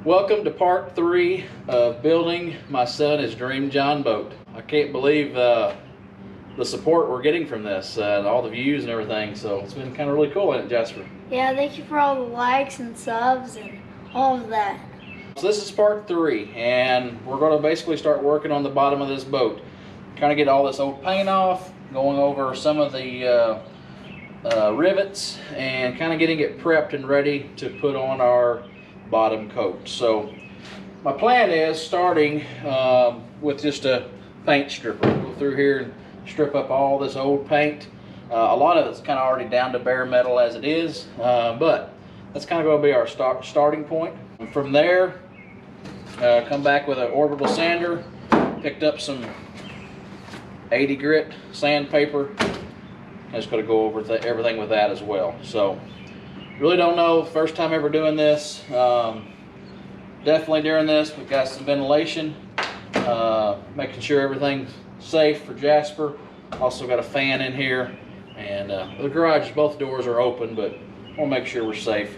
Welcome to part 3 of building my son his dream John boat. I can't believe the support we're getting from this, all the views and everything, so it's been kind of really cool, isn't it, Jasper? Yeah, thank you for all the likes and subs and all of that. So this is part 3, and we're going to basically start working on the bottom of this boat. Kind of get all this old paint off, going over some of the rivets, and kind of getting it prepped and ready to put on our bottom coat. So my plan is starting with just a paint stripper. Go through here and strip up all this old paint. A lot of it's kind of already down to bare metal as it is, but that's kind of going to be our starting point. And from there, come back with an orbital sander, picked up some 80 grit sandpaper. I'm just going to go over everything with that as well. So really don't know, first time ever doing this. Definitely during this we've got some ventilation, making sure everything's safe for Jasper. Also got a fan in here, and the garage, both doors are open, but we'll make sure we're safe.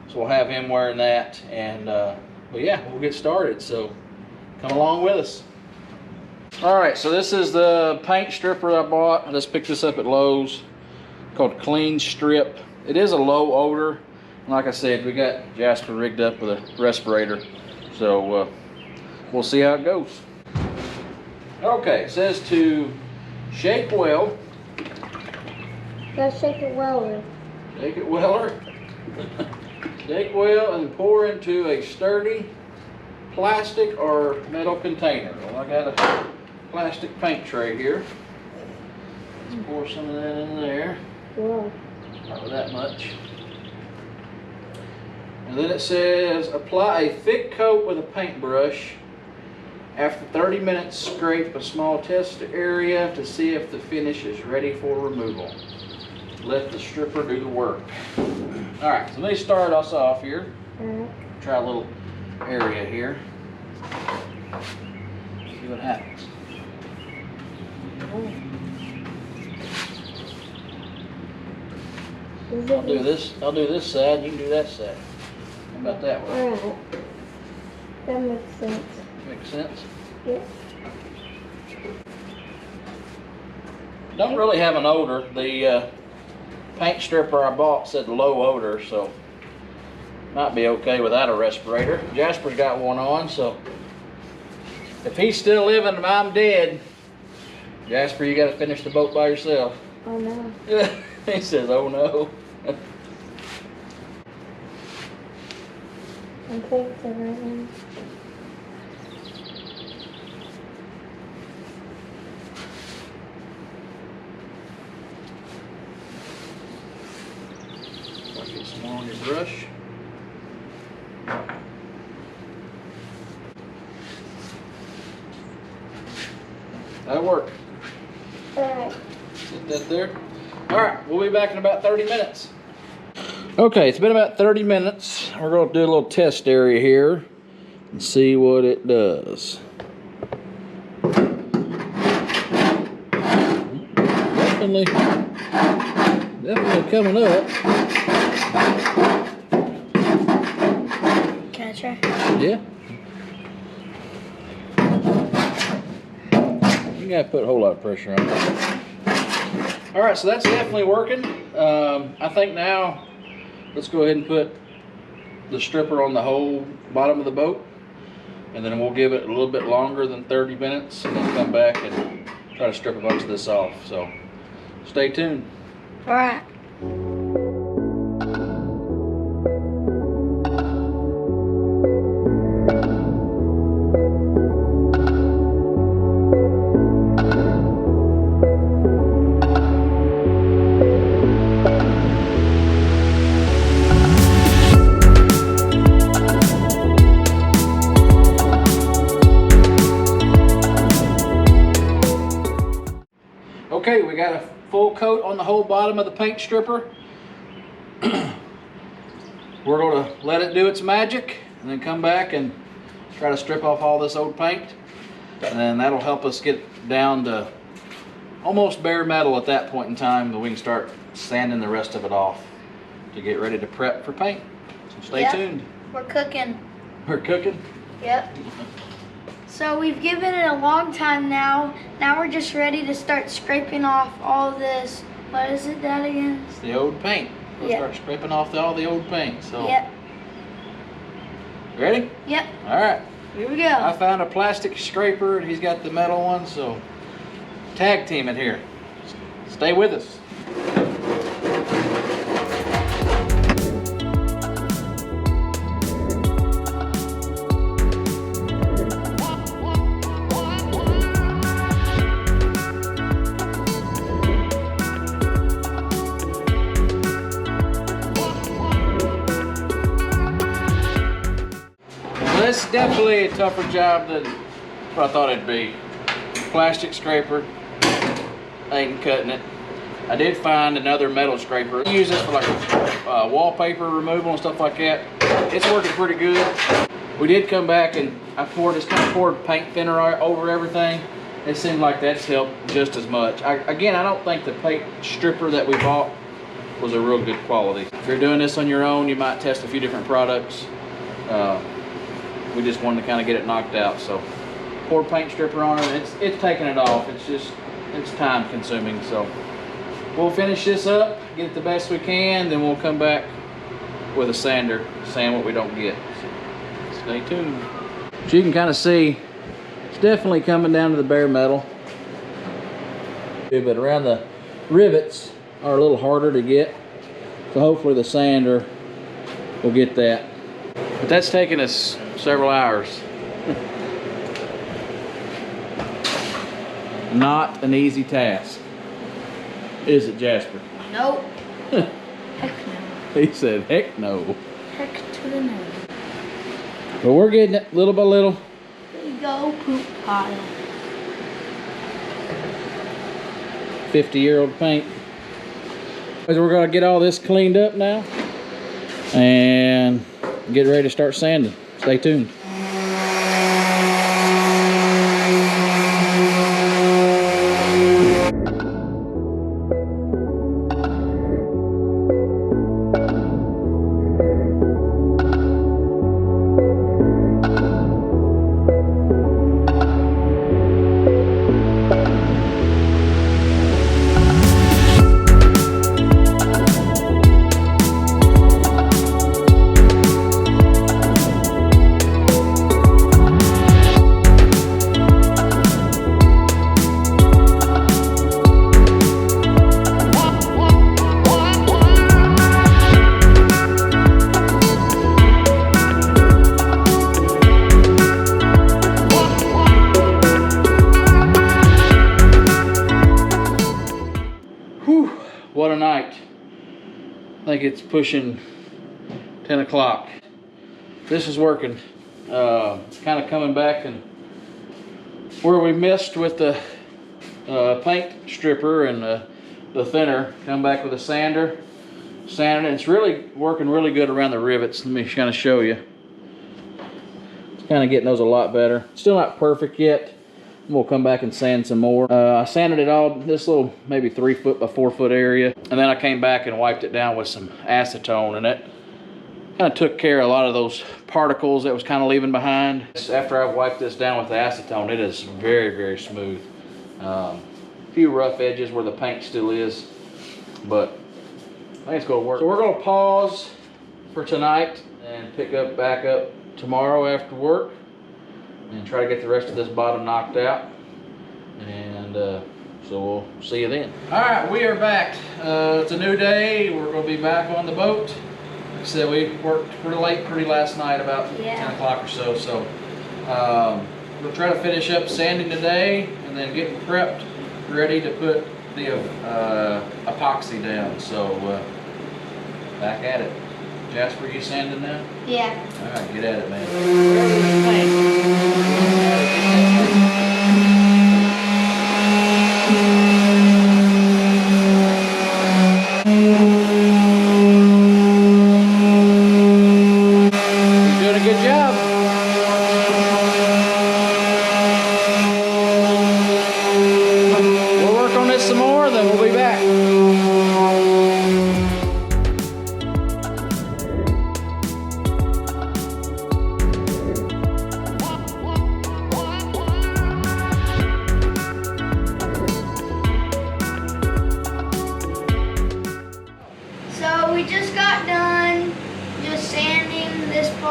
So we'll have him wearing that, and but yeah, we'll get started, so come along with us. Alright, so this is the paint stripper I bought. I just picked this up at Lowe's, called Clean Strip. It is a low odor, and like I said, we got Jasper rigged up with a respirator, so we'll see how it goes. Okay, it says to shake well. Gotta shake it well. Shake it weller. Shake well and pour into a sturdy plastic or metal container. Well, I got a plastic paint tray here. Let's pour some of that in there. Wow. Not that much. And then it says apply a thick coat with a paintbrush. After 30 minutes, scrape a small test area to see if the finish is ready for removal. Let the stripper do the work. Alright, so let me start us off here. Try a little area here. See what happens. I'll do this side, you can do that side. How about that one? Alright. That makes sense. Makes sense? Yep. Don't really have an odor. The paint stripper I bought said low odor, so might be okay without a respirator. Jasper's got one on, so if he's still living and I'm dead, Jasper, you got to finish the boat by yourself. Oh no. He says, oh no. I'm fixing right now. Get some more on your brush. That'll work. Alright. Get that there. Alright, we'll be back in about 30 minutes. Okay, it's been about 30 minutes. We're going to do a little test area here and see what it does. Definitely coming up. Can I try? Yeah. You gotta put a whole lot of pressure on it. Alright, so that's definitely working. I think now let's go ahead and put the stripper on the whole bottom of the boat, and then we'll give it a little bit longer than 30 minutes and then come back and try to strip a bunch of this off. So stay tuned. Alright. Okay, we got a full coat on the whole bottom of the paint stripper. We're going to let it do its magic and then come back and try to strip off all this old paint. And then that'll help us get down to almost bare metal at that point in time, but we can start sanding the rest of it off to get ready to prep for paint. So stay tuned. We're cooking. We're cooking? Yep. So we've given it a long time now. Now we're just ready to start scraping off all this. What is it, Dad, again? It's the old paint. We'll Yep. start scraping off all the old paint. So, Yep. ready? Yep. All right. Here we I go. found a plastic scraper and he's got the metal one, so tag team it here. Stay with us. Well, this is definitely a tougher job than what I thought it'd be. Plastic scraper, ain't cutting it. I did find another metal scraper. I use this for like wallpaper removal and stuff like that. It's working pretty good. We did come back and I poured paint thinner over everything. It seemed like that's helped just as much. Again, I don't think the paint stripper that we bought was a real good quality. If you're doing this on your own, you might test a few different products. We just wanted to kind of get it knocked out, so poured paint stripper on it. It's taking it off. It's time consuming, so we'll finish this up, get it the best we can, then we'll come back with a sander, sand what we don't get. So stay tuned. So you can kind of see it's definitely coming down to the bare metal, but around the rivets are a little harder to get, so hopefully the sander will get that. But that's taken us several hours. Not an easy task, is it, Jasper? Nope. Heck no. He said, heck no. Heck to the no. But we're getting it little by little. There you go, poop pile. 50-year-old paint. So we're gonna get all this cleaned up now and get ready to start sanding. Stay tuned. What a night. I think it's pushing 10 o'clock. This is working. Kind of coming back and where we missed with the paint stripper and the thinner, come back with a sander. Sanding it. It's really working really good around the rivets. Let me kind of show you. It's kind of getting those a lot better. Still not perfect yet. We'll come back and sand some more. I sanded it all, this little maybe 3 foot by 4 foot area. And then I came back and wiped it down with some acetone, and it kind of took care of a lot of those particles that was kind of leaving behind. After I wiped this down with the acetone, it is very, very smooth. A few rough edges where the paint still is, but I think it's gonna work. So we're gonna pause for tonight and pick up back up tomorrow after work and try to get the rest of this bottom knocked out, and so we'll see you then. All right, we are back. It's a new day. We're going to be back on the boat. Like I said, we worked pretty last night, about 10 o'clock or so. So we'll try to finish up sanding today and then getting prepped, ready to put the epoxy down. So back at it. Jasper, you sanding now? Yeah. All right, get at it, man.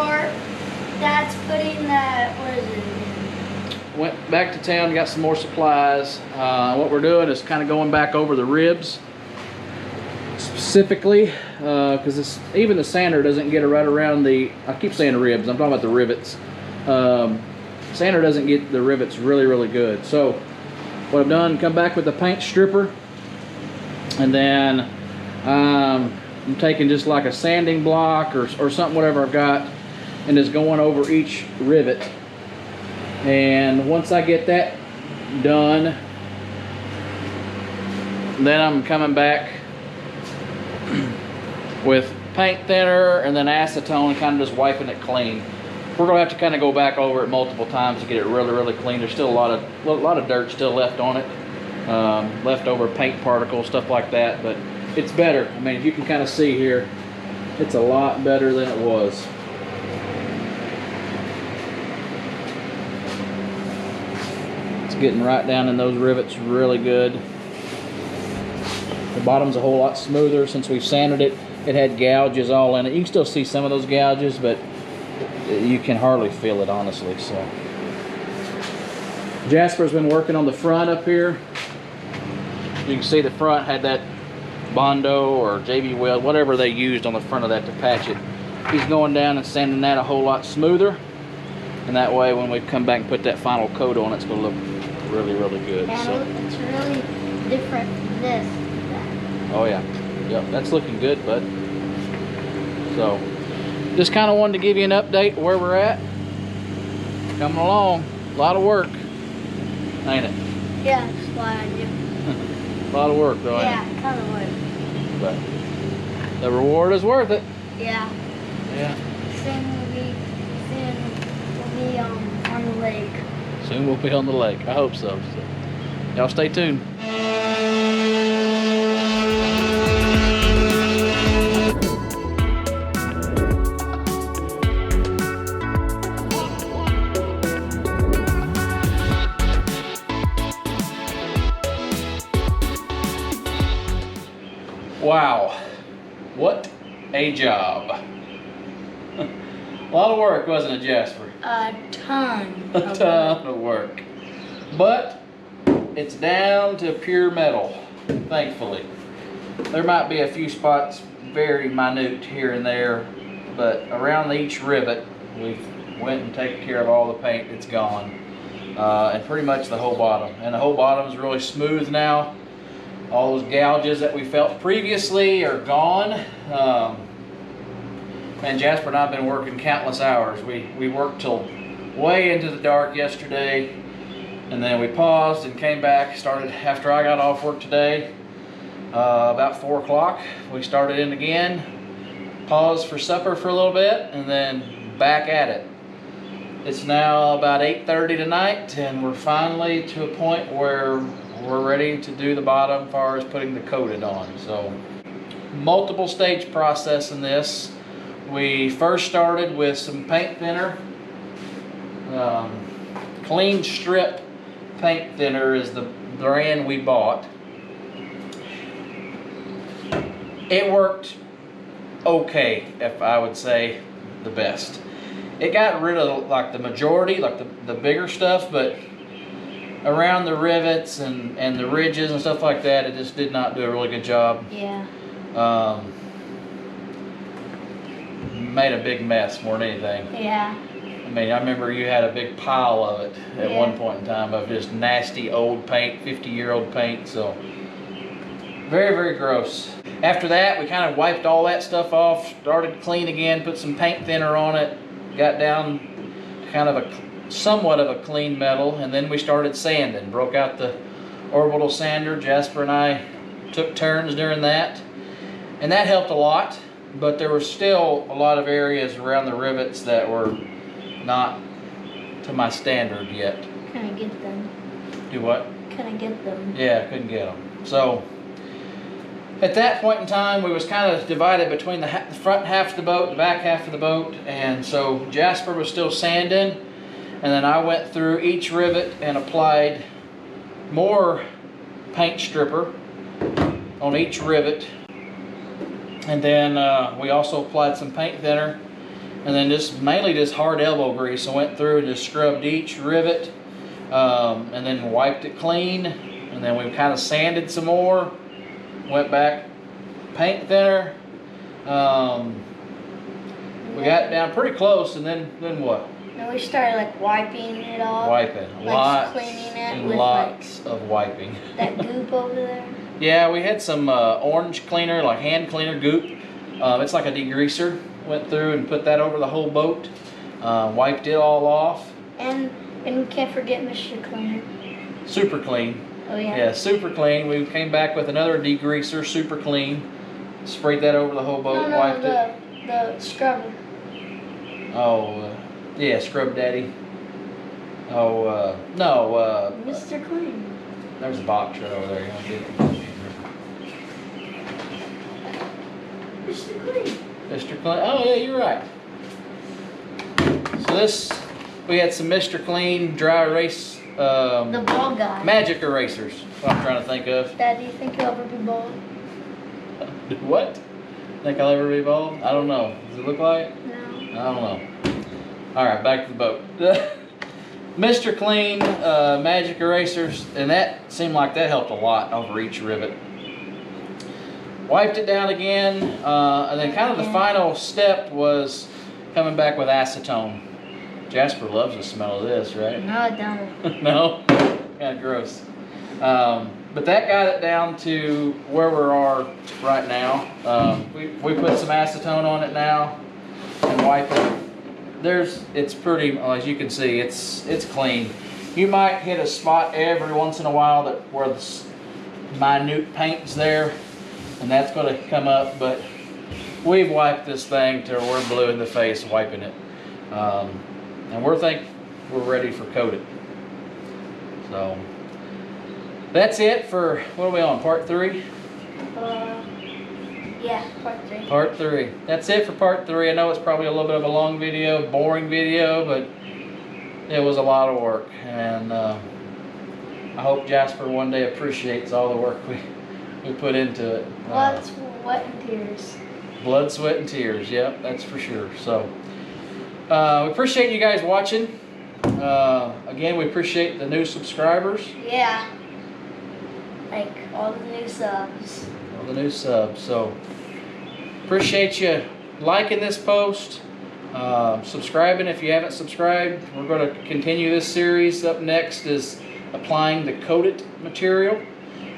our dad's putting that, what is it? Went back to town, got some more supplies. What we're doing is kind of going back over the ribs specifically, because even the sander doesn't get it right around the, I keep saying the ribs, I'm talking about the rivets. Sander doesn't get the rivets really good. So what I've done, come back with the paint stripper, and then I'm taking just like a sanding block or something, whatever I've got, and just going over each rivet. And once I get that done, then I'm coming back with paint thinner and then acetone, kind of just wiping it clean. We're gonna have to kind of go back over it multiple times to get it really clean. There's still a lot of dirt still left on it, leftover paint particles, stuff like that. But it's better. I mean, if you can kind of see here, it's a lot better than it was. It's getting right down in those rivets really good. The bottom's a whole lot smoother since we've sanded it. It had gouges all in it. You can still see some of those gouges, but you can hardly feel it, honestly. So Jasper's been working on the front up here. You can see the front had that Bondo or JB Weld, whatever they used on the front of that to patch it. He's going down and sanding that a whole lot smoother, and that way when we come back and put that final coat on, it's going to look really good. Yeah, so it's really different from this. Oh yeah, yep, that's looking good, bud. So just kind of wanted to give you an update where we're at. Coming along, a lot of work, ain't it? Yeah, that's why I do. A lot of work though, ain't Yeah, kind of work. it? But the reward is worth it. Yeah. Yeah. Soon we'll be on the lake. Soon we'll be on the lake. I hope so. Y'all stay tuned. Wow, what a job. A lot of work, wasn't it, Jasper? A ton. A ton of work. But it's down to pure metal, thankfully. There might be a few spots very minute here and there, but around each rivet, we've went and taken care of all the paint. It's gone. And pretty much the whole bottom. And the whole bottom is really smooth now. All those gouges that we felt previously are gone. Man, Jasper and I have been working countless hours. We worked till way into the dark yesterday, and then we paused and came back, started after I got off work today, about 4 o'clock. We started in again, paused for supper for a little bit, and then back at it. It's now about 8:30 tonight, and we're finally to a point where we're ready to do the bottom as far as putting the coated on. So multiple stage process in this. We first started with some paint thinner. Clean Strip paint thinner is the brand we bought. It worked okay, if I would say the best. It got rid of like the majority, like the bigger stuff, but around the rivets and the ridges and stuff like that, it just did not do a really good job. Yeah. Made a big mess more than anything. Yeah. I mean, I remember you had a big pile of it at one point in time of just nasty old paint, 50-year-old paint, so very gross. After that, we kind of wiped all that stuff off, started clean again, put some paint thinner on it, got down to kind of somewhat of a clean metal, and then we started sanding. Broke out the orbital sander. Jasper and I took turns during that, and that helped a lot, but there were still a lot of areas around the rivets that were not to my standard yet. Can I get them? Do what? Can I get them? Yeah, couldn't get them. So at that point in time, we was kind of divided between the front half of the boat, the back half of the boat, and so Jasper was still sanding, and then I went through each rivet and applied more paint stripper on each rivet, and then we also applied some paint thinner, and then just mainly just hard elbow grease. I went through and just scrubbed each rivet, and then wiped it clean, and then we kind of sanded some more. Went back, paint thinner. We got down pretty close, and then what? Then we started like wiping it off. Wiping. Like Lots cleaning it and with lots of wiping. that goop over there. Yeah, we had some orange cleaner, like hand cleaner goop. It's like a degreaser. Went through and put that over the whole boat. Wiped it all off. And we can't forget Mr. Cleaner. Super clean. Oh yeah. Yeah, super clean. We came back with another degreaser, super clean. Sprayed that over the whole boat, No, wiped it. the scrubber. Oh, yeah, Scrub Daddy. Oh, no, Mr. Clean. there's a box right over there. You want to get it? Mr. Clean. Mr. Clean. Oh, yeah, you're right. So this, we had some Mr. Clean dry erase, The bald guy. magic erasers. What I'm trying to think of. Dad, do you think you'll ever be bald? What? Think I'll ever be bald? I don't know. Does it look like it? No. I don't know. All right, back to the boat. Mr. Clean magic erasers, and that seemed like that helped a lot over each rivet. Wiped it down again, and then kind of the final step was coming back with acetone. Jasper loves the smell of this, right? No, I don't. No? Kind of gross. But that got it down to where we are right now. We put some acetone on it now and wipe it. It's pretty, as you can see, it's clean. You might hit a spot every once in a while where the minute paint's there, and that's going to come up, but we've wiped this thing till we're blue in the face wiping it. And we're ready for coating. So that's it for, what are we on, part 3? Yeah, part 3. Part 3. That's it for part 3. I know it's probably a little bit of a long video, boring video, but it was a lot of work. And I hope Jasper one day appreciates all the work we put into it. Blood, sweat, and tears. Blood, sweat, and tears. Yep, that's for sure. So we appreciate you guys watching. Again, we appreciate the new subscribers. Yeah. Like all the new subs. All the new subs. So appreciate you liking this post, subscribing if you haven't subscribed. We're going to continue this series. Up next is applying the coated material,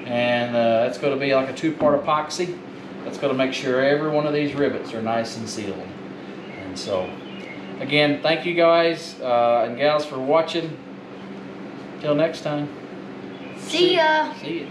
and it's going to be like a 2-part epoxy. That's going to make sure every one of these rivets are nice and sealed. And so again, thank you guys and gals for watching. Till next time. See ya. See ya.